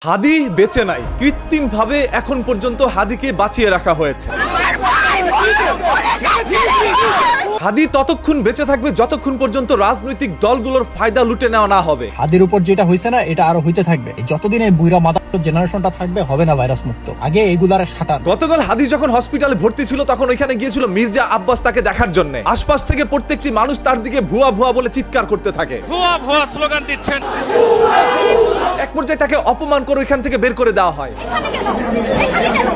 হাদি বেঁচে নাই, কৃত্রিম ভাবে এখন পর্যন্ত হাদিকে বাঁচিয়ে রাখা হয়েছে। হাদি ততক্ষণ বেঁচে থাকবে যতক্ষণ পর্যন্ত রাজনৈতিক দলগুলোর ফায়দা লুটে নেওয়া না হবে। হাদির উপর যেটা হয়েছে না, এটা আরো হইতে থাকবে। যতদিন এই বুইরা মাদার জেনারেশনটা থাকবে, হবে না ভাইরাস মুক্ত। আগে এইগুলার সাঁতার। গতকাল হাদি যখন হসপিটালে ভর্তি ছিল তখন ওইখানে গিয়েছিল মির্জা আব্বাস তাকে দেখার জন্য। আশপাশ থেকে প্রত্যেকটি মানুষ তার দিকে ভুয়া ভুয়া বলে চিৎকার করতে থাকে, ভুয়া ভুয়া স্লোগান দিচ্ছেন। এক পর্যায়ে তাকে অপমান করে ওইখান থেকে বের করে দেওয়া হয়।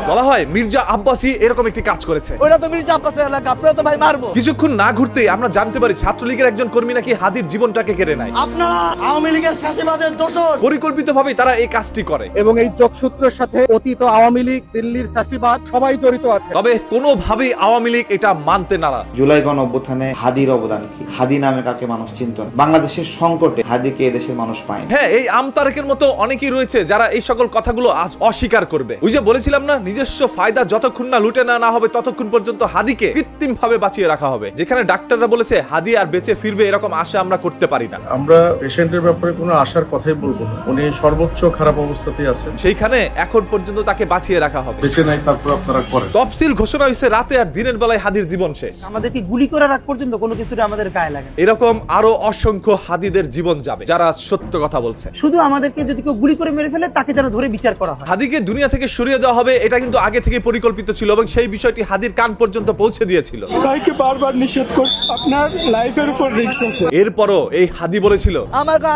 বলা হয় মির্জা আব্বাসই এরকম একটি কাজ করেছে। ওরা তো মির্জা আব্বাসের এলাকা, আপনারা তো ভাই মারবো। কিছুক্ষণ না ঘুরতেই আমরা জানতে পারি ছাত্রলীগের একজন কর্মী নাকি হাদির জীবনটাকে কেড়ে নেয়। আপনারা আওয়ামী লীগের ফ্যাসিবাদের দোষর। পরিকল্পিতভাবে তারা এই কাজটি করে এবং এই যোগসূত্রের সাথে অতীত আওয়ামী লীগ, দিল্লির ফ্যাসিবাদ সবাই জড়িত আছে। তবে কোনোভাবেই আওয়ামী লীগ এটা মানতে নারাজ। জুলাই গণ অভ্যুত্থানে হাদির অবদান কি? হাদি নামে কাকে মানুষ চিনত না? বাংলাদেশের সংকটে হাদিকে এদেশের মানুষ পায় না। হ্যাঁ, এই আমতারেকের মতো অনেকেই রয়েছে যারা এই সকল কথাগুলো আজ অস্বীকার করবে। ওই যে বলেছিলাম না, নিজস্ব ফায়দা যতক্ষণ না লুটে না হবে ততক্ষণ পর্যন্ত হাদিকে কৃত্রিম ভাবে বাঁচিয়ে রাখা হবে। যেখানে ডাক্তাররা বলেছে হাদি আর বেঁচে ফিরবে, এরকম আশা আমরা করতে পারি না। আমরা পেশেন্টের ব্যাপারে কোনো আশার কথাই বলবো না। উনি সর্বোচ্চ খারাপ অবস্থাতেই আছেন, সেইখানে এখন পর্যন্ত তাকে বাঁচিয়ে রাখা হবে। বেঁচে নাই, তারপর আপনারা করেন। তফসিল ঘোষণা হয়েছে রাতে, আর দিনের বেলায় হাদির জীবন শেষ। আমাদেরকে গুলি করে রাখ পর্যন্ত কোনো কিছুটা আমাদের গায়ে লাগে। এরকম আরো অসংখ্য হাদিদের জীবন যাবে যারা সত্য কথা বলছে। শুধু আমাদেরকে যদি কেউ গুলি করে মেরে ফেলে, তাকে যেন ধরে বিচার করা হয়। হাদিকে দুনিয়া থেকে সরিয়ে দেওয়া হবে, এটা কিন্তু আগে থেকে পরিকল্পিত ছিল এবং সেই বিষয়টি হাদির কান পর্যন্ত পৌঁছে দিয়েছিল। ভাইকে বারবার নিষেধ করছে, আপনার লাইফের উপর রিস্ক আছে। এরপরও এই হাদি বলেছিল,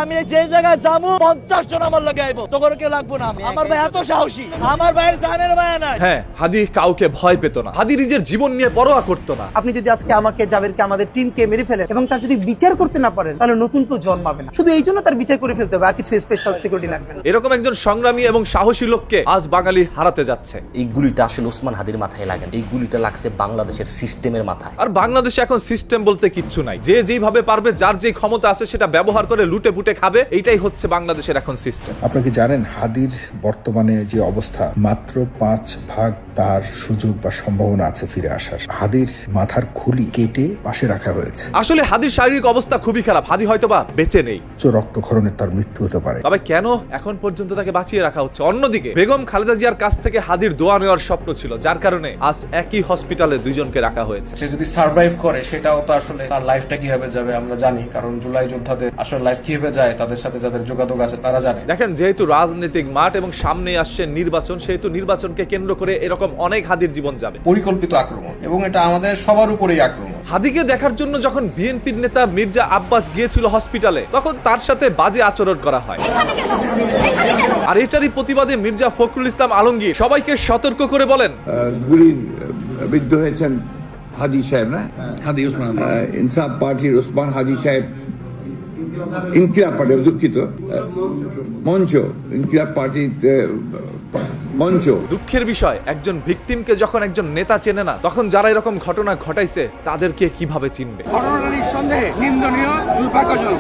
আমি যে জায়গায় যাবো 50 জন আমার লগে আইবো, তোর কেউ লাগবো না। আমার ভাই এত সাহসী, আমার ভাইয়ের জানের মায়া নাই। হ্যাঁ, হাদি কাউকে ভয় পেত না, হাদি নিজের জীবন নিয়ে পরোয়া করতো না। আপনি যদি আজকে আমাকে, জাবেরকে, আমাদের টিমকে মেরে ফেলেন এবং তার যদি বিচার করতে না পারেন, তাহলে নতুন কেউ জন্মাবে না। শুধু এই জন্য তার বিচার করে ফেলতে হবে, আর কিছু স্পেশাল সিকিউরিটি লাগবে না। এরকম একজন সংগ্রামী এবং সাহসী লোককে আজ বাঙালি হারাতে যাচ্ছে। এই গুলিটা আসলে ওসমান হাদির মাথায় লাগে, এই গুলিটা লাগছে বাংলাদেশের সিস্টেমের মাথায়। আর বাংলাদেশে এখন সিস্টেম বলতে কিচ্ছু নাই, যে যেভাবে পারবে, যার যে ক্ষমতা আছে সেটা ব্যবহার করে লুটে পুটে খাবে। এইটাই হচ্ছে বাংলাদেশের এখন সিস্টেম। আপনি কি জানেন হাদির বর্তমানে যে অবস্থা, মাত্র 5% তার সুযোগ বা সম্ভাবনা আছে ফিরে আসার। হাদির মাথার খুলি কেটে পাশে রাখা হয়েছে। আসলে হাদির শারীরিক অবস্থা খুবই খারাপ, হাদি হয়তোবা বেঁচে নেই। রক্তক্ষরণে তার মৃত্যু হতে পারে। তবে কেন এখন পর্যন্ত তাকে বাঁচিয়ে রাখা হচ্ছে? অন্যদিকে বেগম খালেদা জিয়ার কাছ থেকে হাদির দোয়া নেওয়ার স্বপ্ন ছিল, যার কারণে আজ একই হসপিটালে দুইজনকে রাখা হয়েছে। সে যদি সার্ভাইভ করে, সেটাও তো আসলে তার লাইফটা কিভাবে যাবে আমরা জানি, কারণ জুলাই যোদ্ধাদের আসলে লাইফ কিভাবে যায় তাদের সাথে যাদের যোগাযোগ আছে তারা জানে। দেখেন, যেহেতু রাজনৈতিক মাঠ এবং সামনে আসছে নির্বাচন, সেহেতু নির্বাচনকে কেন্দ্র করে এরকম অনেক হাদির জীবন যাবে। পরিকল্পিত আক্রমণ, এবং এটা আমাদের সবার উপরেই আক্রমণ। হাদিকে দেখার জন্য যখন বিএনপির নেতা মির্জা আব্বাস গিয়েছিল হসপিটালে, তখন তার সাথে বাজে আচরণ করা হয়। আর এটারই প্রতিবাদে মির্জা ফখরুল ইসলাম আলমগীর সবাইকে সতর্ক করে বলেন, গুলির বিদ্ধ হয়েছেন হাদি সাহেব, না হাদি ইনসাফ পার্টির ওসমান হাদি সাহেব, ইনকিলাব পার্টি, দুঃখিত, মঞ্চ, ইনকিলাব পার্টির মঞ্চ। দুঃখের বিষয়, একজন ভিকটিমকে যখন একজন নেতা চেনে না, তখন যারা এরকম ঘটনা ঘটাইছে তাদেরকে কিভাবে চিনবে?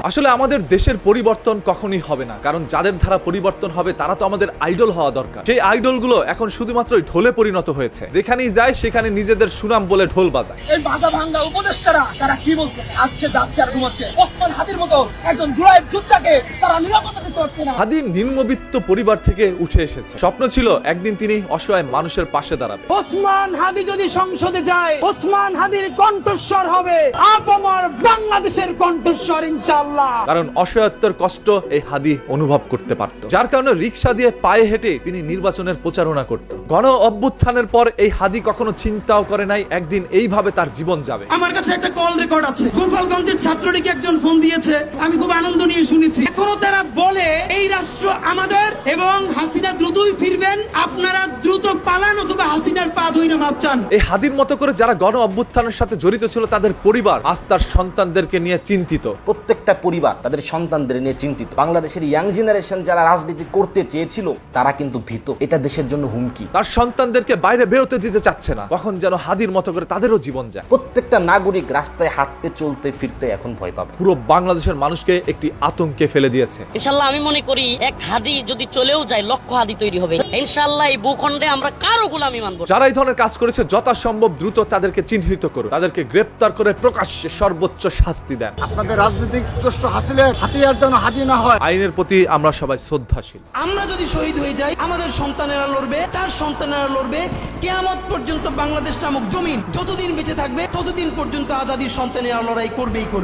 আসলে আমাদের দেশের পরিবর্তন কখনই হবে না, কারণ যাদের ধারা পরিবর্তন হবে তারা তো আমাদের আইডল হওয়া দরকার। সেই আইডল গুলো এখন শুধুমাত্র ঢোলে পরিণত হয়েছে, যেখানেই যায় সেখানে নিজেদের সুনাম বলে ঢোল বাজায়। এই বাজা ভাঙ্গা উপদেষ্টারা তারা কি বলছে? আসছে, যাচ্ছে আর ঘুমাচ্ছে। ওসমান হাদির মতো একজন জুলাই যোদ্ধাকে তারা নিরাপত্তা দিতে পারছে না। হাদি নিম্নবিত্ত পরিবার থেকে উঠে এসেছে, স্বপ্ন ছিল একদিন তিনি অসহায় মানুষের পাশে দাঁড়াবে। ওসমান হাদি যদি সংসদে যায়, ওসমান হাদির কণ্ঠস্বর হবে আপামর বাংলাদেশের কণ্ঠস্বর, ইনশাআল্লাহ। কারণ অসহায়ত্বের কষ্ট এই হাদি অনুভব করতে পারত, যার কারণে রিকশা দিয়ে পায়ে হেঁটে তিনি নির্বাচনের প্রচারণা করত। গণ অভ্যুত্থানের পর এই হাদি কখনো চিন্তাও করে নাই একদিন এইভাবে তার জীবন যাবে। আমার কাছে একটা কল রেকর্ড আছে, গোপালগঞ্জের ছাত্রলীগ একজন ফোন দিয়েছে, আমি খুব আনন্দ নিয়ে শুনেছি। এখনো তারা বলে এই রাষ্ট্র আমাদের এবং হাসিনা দ্রুতই ফিরবেন, আপনারা দ্রুত পালান অথবা হাসিনার পা ধইরা মাপ চান। এই হাদির মতো করে যারা গণ অভ্যুত্থানের সাথে জড়িত ছিল, তাদের পরিবার আজ তার সন্তানদেরকে নিয়ে চিন্তিত। প্রত্যেকটা পরিবার তাদের সন্তানদের নিয়ে চিন্তিত। বাংলাদেশের ইয়াং জেনারেশন যারা রাজনীতি করতে চেয়েছিল, তারা কিন্তু ভীত। এটা দেশের জন্য হুমকি। তার সন্তানদেরকে বাইরে বেরোতে দিতে চাচ্ছে না, কখন যেন হাদির মতো করে তাদেরও জীবন যায়। প্রত্যেকটা নাগরিক রাস্তায় হাঁটতে, চলতে, ফিরতে এখন ভয় পাবে। পুরো বাংলাদেশের মানুষকে একটি আতঙ্কে ফেলে দিয়েছে। ইনশাআল্লাহ আমি মনে করি এক হাদি যদি চলেও যায়, লক্ষ হাদি তৈরি হবে ইনশাআল্লাহ। ইনশাআল্লাহ এই ভূখণ্ডে আমরা কারো গোলামি মানব না। যারা এই ধরনের কাজ করেছে যথাসম্ভব দ্রুত তাদেরকে চিহ্নিত করুন, তাদেরকে গ্রেপ্তার করে প্রকাশ্যে সর্বোচ্চ শাস্তি দেন। আপনাদের রাজনৈতিক উদ্দেশ্য হাসিলের হাতিয়ার যেন হাদি না হয়। আইনের প্রতি আমরা সবাই শ্রদ্ধাশীল। আমরা যদি শহীদ হয়ে যাই, আমাদের সন্তানেরা লড়বে, তার সন্তানেরা লড়বে, কিয়ামত পর্যন্ত বাংলাদেশ নামক জমিন যতদিন বেঁচে থাকবে ততদিন পর্যন্ত আজাদির সন্তানেরা লড়াই করবেই করবে।